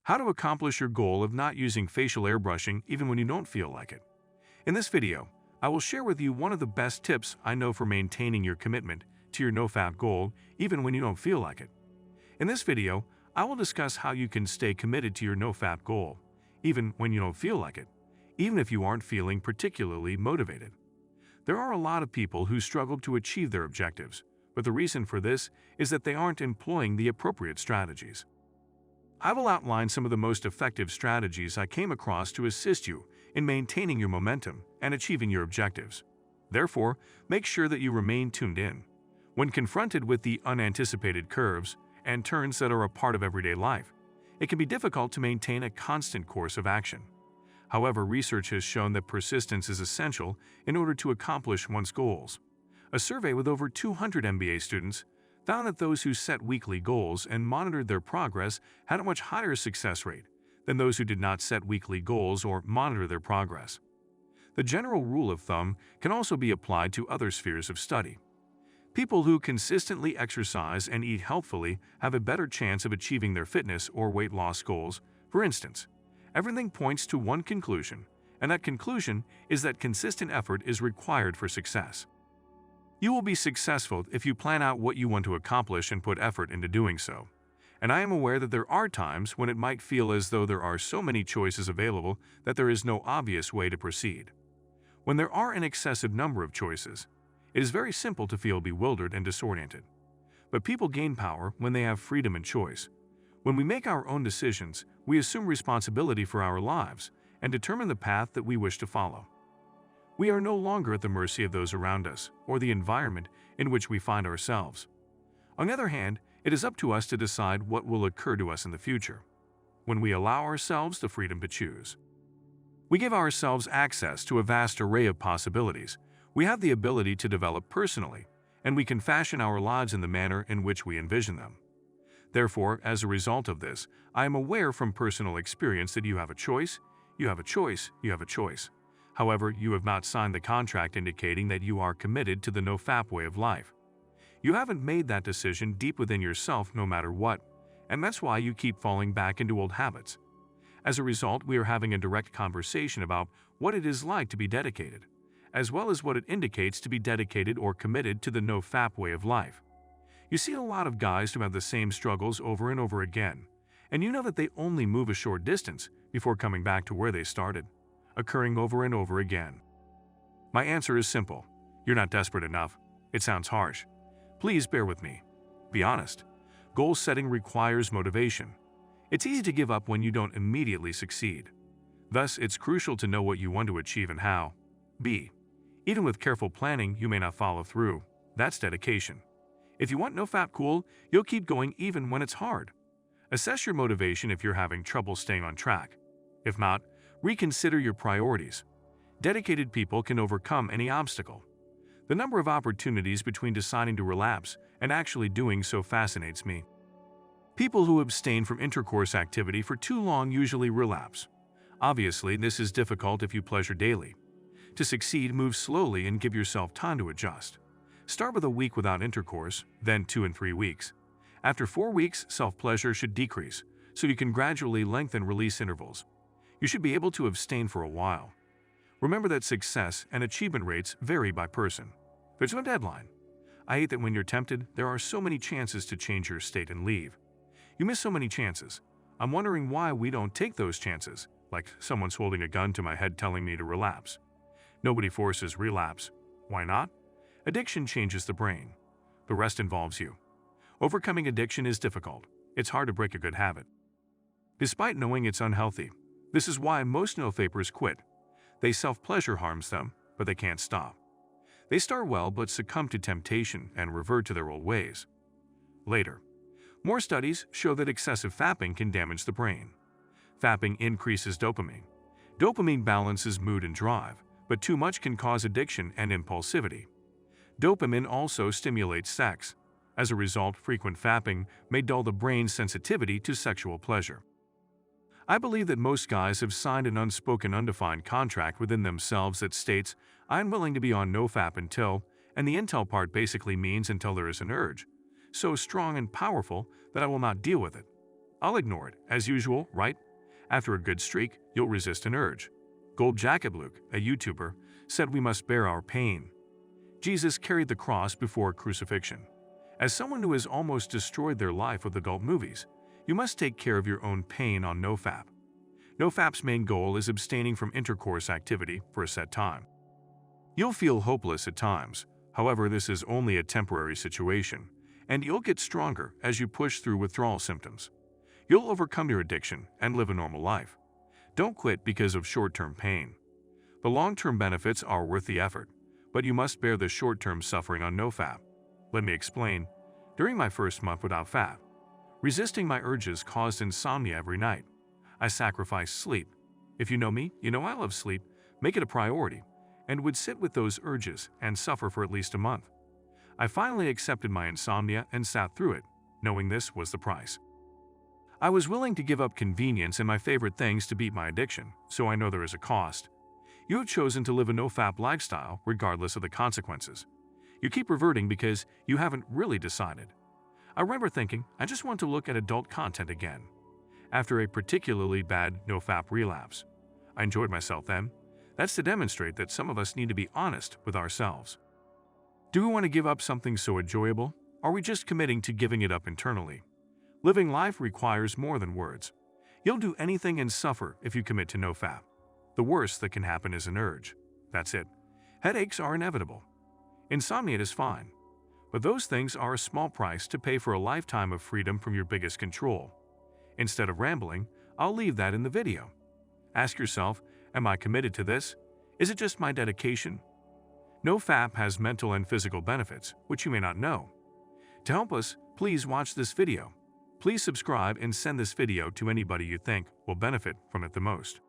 How to accomplish your goal of not using facial airbrushing even when you don't feel like it. In this video, I will share with you one of the best tips I know for maintaining your commitment to your Nofap goal even when you don't feel like it. In this video, I will discuss how you can stay committed to your Nofap goal even when you don't feel like it, even if you aren't feeling particularly motivated. There are a lot of people who struggle to achieve their objectives, but the reason for this is that they aren't employing the appropriate strategies. I will outline some of the most effective strategies I came across to assist you in maintaining your momentum and achieving your objectives. Therefore, make sure that you remain tuned in. When confronted with the unanticipated curves and turns that are a part of everyday life, it can be difficult to maintain a constant course of action. However, research has shown that persistence is essential in order to accomplish one's goals. A survey with over 200 MBA students found that those who set weekly goals and monitored their progress had a much higher success rate than those who did not set weekly goals or monitor their progress. The general rule of thumb can also be applied to other spheres of study. People who consistently exercise and eat healthfully have a better chance of achieving their fitness or weight loss goals. For instance, everything points to one conclusion, and that conclusion is that consistent effort is required for success. You will be successful if you plan out what you want to accomplish and put effort into doing so. And I am aware that there are times when it might feel as though there are so many choices available that there is no obvious way to proceed. When there are an excessive number of choices, it is very simple to feel bewildered and disoriented. But people gain power when they have freedom and choice. When we make our own decisions, we assume responsibility for our lives and determine the path that we wish to follow. We are no longer at the mercy of those around us or the environment in which we find ourselves. On the other hand, it is up to us to decide what will occur to us in the future, when we allow ourselves the freedom to choose. We give ourselves access to a vast array of possibilities we have the ability to develop personally, and we can fashion our lives in the manner in which we envision them. Therefore, as a result of this, I am aware from personal experience that you have a choice, you have a choice, you have a choice. However, you have not signed the contract indicating that you are committed to the Nofap way of life. You haven't made that decision deep within yourself no matter what, and that's why you keep falling back into old habits. As a result, we are having a direct conversation about what it is like to be dedicated, as well as what it indicates to be dedicated or committed to the Nofap way of life. You see a lot of guys who have the same struggles over and over again, and you know that they only move a short distance before coming back to where they started, occurring over and over again. My answer is simple. You're not desperate enough. It sounds harsh. Please bear with me. Be honest. Goal setting requires motivation. It's easy to give up when you don't immediately succeed. Thus, it's crucial to know what you want to achieve and how. B. Even with careful planning, you may not follow through. That's dedication. If you want Nofap cool, you'll keep going even when it's hard. Assess your motivation if you're having trouble staying on track. If not, reconsider your priorities. Dedicated people can overcome any obstacle. The number of opportunities between deciding to relapse and actually doing so fascinates me. People who abstain from intercourse activity for too long usually relapse. Obviously, this is difficult if you pleasure daily. To succeed, move slowly and give yourself time to adjust. Start with a week without intercourse, then 2 and 3 weeks. After 4 weeks, self-pleasure should decrease, so you can gradually lengthen release intervals. You should be able to abstain for a while. Remember that success and achievement rates vary by person. There's no deadline. I hate that when you're tempted, there are so many chances to change your state and leave. You miss so many chances. I'm wondering why we don't take those chances, like someone's holding a gun to my head telling me to relapse. Nobody forces relapse. Why not? Addiction changes the brain. The rest involves you. Overcoming addiction is difficult. It's hard to break a good habit. Despite knowing it's unhealthy, this is why most Nofapers quit. They self-pleasure harms them, but they can't stop. They start well but succumb to temptation and revert to their old ways. Later, more studies show that excessive fapping can damage the brain. Fapping increases dopamine. Dopamine balances mood and drive, but too much can cause addiction and impulsivity. Dopamine also stimulates sex. As a result, frequent fapping may dull the brain's sensitivity to sexual pleasure. I believe that most guys have signed an unspoken undefined contract within themselves that states, I'm willing to be on Nofap until, and the until part basically means until there is an urge, so strong and powerful that I will not deal with it. I'll ignore it, as usual, right? After a good streak, you'll resist an urge. Gold Jacket Luke, a YouTuber, said we must bear our pain. Jesus carried the cross before crucifixion. As someone who has almost destroyed their life with adult movies, you must take care of your own pain on Nofap. Nofap's main goal is abstaining from intercourse activity for a set time. You'll feel hopeless at times, however this is only a temporary situation, and you'll get stronger as you push through withdrawal symptoms. You'll overcome your addiction and live a normal life. Don't quit because of short-term pain. The long-term benefits are worth the effort, but you must bear the short-term suffering on Nofap. Let me explain. During my first month without Fap, resisting my urges caused insomnia every night. I sacrificed sleep. If you know me, you know I love sleep, make it a priority, and would sit with those urges and suffer for at least a month. I finally accepted my insomnia and sat through it, knowing this was the price. I was willing to give up convenience and my favorite things to beat my addiction, so I know there is a cost. You have chosen to live a no-fap lifestyle regardless of the consequences. You keep reverting because you haven't really decided. I remember thinking, I just want to look at adult content again. After a particularly bad no-fap relapse. I enjoyed myself then. That's to demonstrate that some of us need to be honest with ourselves. Do we want to give up something so enjoyable? Or are we just committing to giving it up internally? Living life requires more than words. You'll do anything and suffer if you commit to no-fap. The worst that can happen is an urge. That's it. Headaches are inevitable. Insomnia is fine. But those things are a small price to pay for a lifetime of freedom from your biggest control. Instead of rambling, I'll leave that in the video. Ask yourself, am I committed to this? Is it just my dedication? No-fap has mental and physical benefits, which you may not know. To help us, please watch this video. Please subscribe and send this video to anybody you think will benefit from it the most.